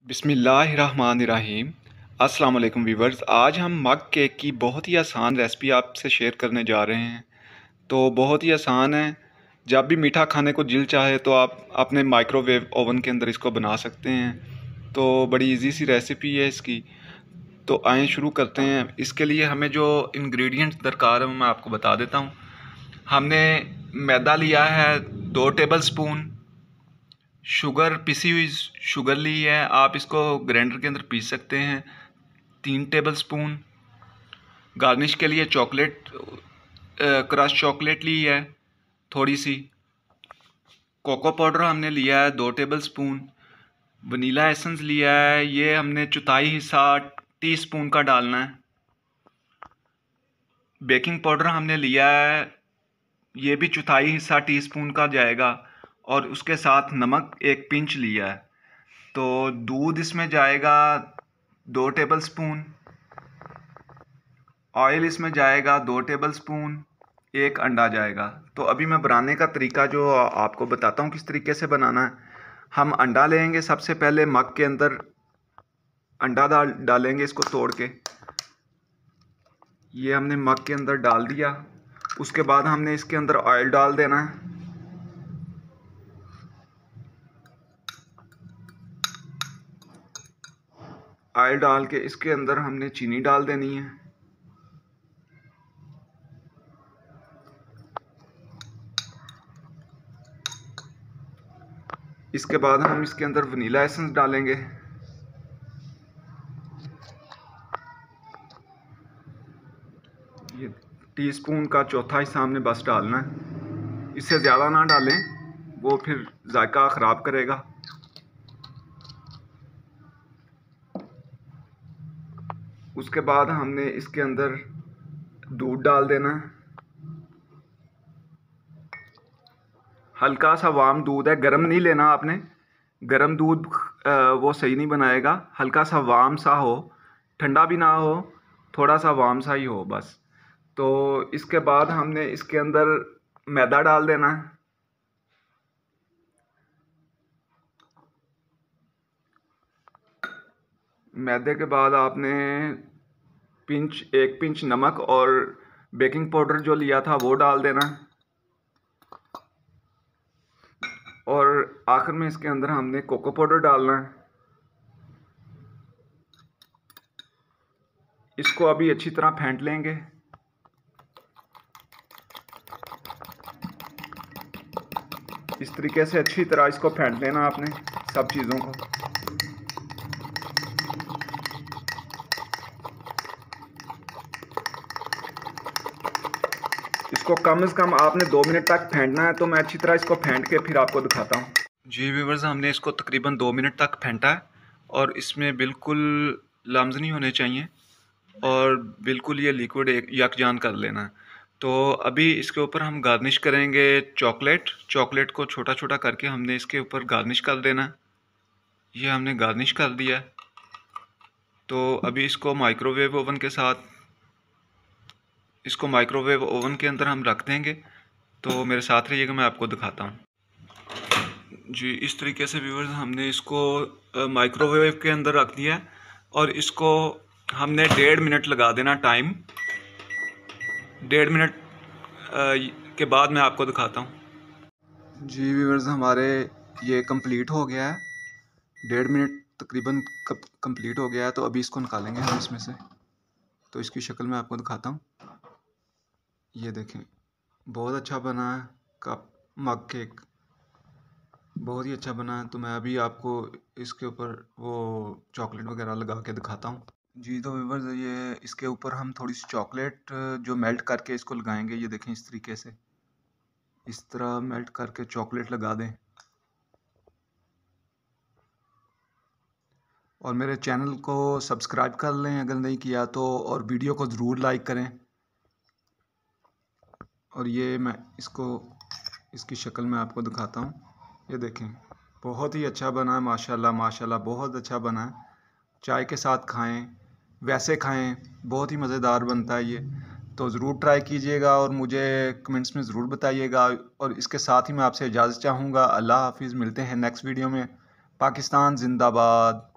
बिस्मिल्लाहिर्रहमानिर्रहीम। अस्सलाम वालेकुम व्यूवर्स। आज हम मग केक की बहुत ही आसान रेसिपी आपसे शेयर करने जा रहे हैं। तो बहुत ही आसान है। जब भी मीठा खाने को दिल चाहे तो आप अपने माइक्रोवेव ओवन के अंदर इसको बना सकते हैं। तो बड़ी इजी सी रेसिपी है इसकी। तो आएँ शुरू करते हैं। इसके लिए हमें जो इंग्रेडिएंट्स दरकार है मैं आपको बता देता हूँ। हमने मैदा लिया है 2 टेबल स्पून। शुगर, पिसी हुई शुगर ली है, आप इसको ग्राइंडर के अंदर पीस सकते हैं। 3 टेबल स्पून। गार्निश के लिए चॉकलेट, क्रश चॉकलेट ली है थोड़ी सी। कोको पाउडर हमने लिया है 2 टेबल स्पून। वनीला एसेंस लिया है, ये हमने चौथाई हिस्सा टीस्पून का डालना है। बेकिंग पाउडर हमने लिया है, ये भी चौथाई हिस्सा टीस्पून का जाएगा। और उसके साथ नमक 1 पिंच लिया है। तो दूध इसमें जाएगा 2 टेबल स्पून। ऑयल इसमें जाएगा 2 टेबल स्पून। 1 अंडा जाएगा। तो अभी मैं बनाने का तरीका जो आपको बताता हूँ किस तरीके से बनाना है। हम अंडा लेंगे, सबसे पहले मग के अंदर अंडा डालेंगे इसको तोड़ के। ये हमने मग के अंदर डाल दिया। उसके बाद हमने इसके अंदर ऑयल डाल देना है। ऑयल डाल के इसके अंदर हमने चीनी डाल देनी है। इसके बाद हम इसके अंदर वनीला एसेंस डालेंगे। ये टीस्पून का चौथा हिस्सा हमने बस डालना है, इससे ज़्यादा ना डालें, वो फिर जायका ख़राब करेगा। उसके बाद हमने इसके अंदर दूध डाल देना है। हल्का सा वार्म दूध है, गर्म नहीं लेना आपने। गर्म दूध वो सही नहीं बनाएगा। हल्का सा वार्म सा हो, ठंडा भी ना हो, थोड़ा सा वार्म सा ही हो बस। तो इसके बाद हमने इसके अंदर मैदा डाल देना है। मैदे के बाद आपने 1 पिंच नमक और बेकिंग पाउडर जो लिया था वो डाल देना है। और आखिर में इसके अंदर हमने कोको पाउडर डालना है। इसको अभी अच्छी तरह फेंट लेंगे। इस तरीके से अच्छी तरह इसको फेंट लेना आपने सब चीज़ों को। इसको कम से कम आपने 2 मिनट तक फेंटना है। तो मैं अच्छी तरह इसको फेंट के फिर आपको दिखाता हूँ। जी व्यूअर्स, हमने इसको तकरीबन 2 मिनट तक फेंटा है और इसमें बिल्कुल लम्स नहीं होने चाहिए और बिल्कुल ये लिक्विड यकजान कर लेना है। तो अभी इसके ऊपर हम गार्निश करेंगे चॉकलेट को छोटा छोटा करके हमने इसके ऊपर गार्निश कर देना है। ये हमने गार्निश कर दिया है। तो अभी इसको माइक्रोवेव ओवन के अंदर हम रख देंगे। तो मेरे साथ रहिएगा, मैं आपको दिखाता हूँ। जी, इस तरीके से व्यूअर्स हमने इसको माइक्रोवेव के अंदर रख दिया है और इसको हमने 1.5 मिनट लगा देना टाइम। 1.5 मिनट के बाद मैं आपको दिखाता हूँ। जी व्यूअर्स, हमारे ये कंप्लीट हो गया है। 1.5 मिनट तकरीबन कंप्लीट हो गया है। तो अभी इसको निकालेंगे हम इसमें से। तो इसकी शक्ल मैं आपको दिखाता हूँ। ये देखें, बहुत अच्छा बना है कप मग केक, बहुत ही अच्छा बना है। तो मैं अभी आपको इसके ऊपर वो चॉकलेट वगैरह लगा के दिखाता हूँ। जी तो व्यूअर्स, ये इसके ऊपर हम थोड़ी सी चॉकलेट जो मेल्ट करके इसको लगाएंगे। ये देखें, इस तरीके से इस तरह मेल्ट करके चॉकलेट लगा दें। और मेरे चैनल को सब्सक्राइब कर लें अगर नहीं किया तो, और वीडियो को ज़रूर लाइक करें। और ये मैं इसकी शक्ल में आपको दिखाता हूँ। ये देखें, बहुत ही अच्छा बना है, माशाल्लाह माशाल्लाह, बहुत अच्छा बना है। चाय के साथ खाएं, वैसे खाएं, बहुत ही मज़ेदार बनता है ये। तो ज़रूर ट्राई कीजिएगा और मुझे कमेंट्स में ज़रूर बताइएगा। और इसके साथ ही मैं आपसे इजाज़त चाहूँगा। अल्लाह हाफिज़, मिलते हैं नेक्स्ट वीडियो में। पाकिस्तान जिंदाबाद।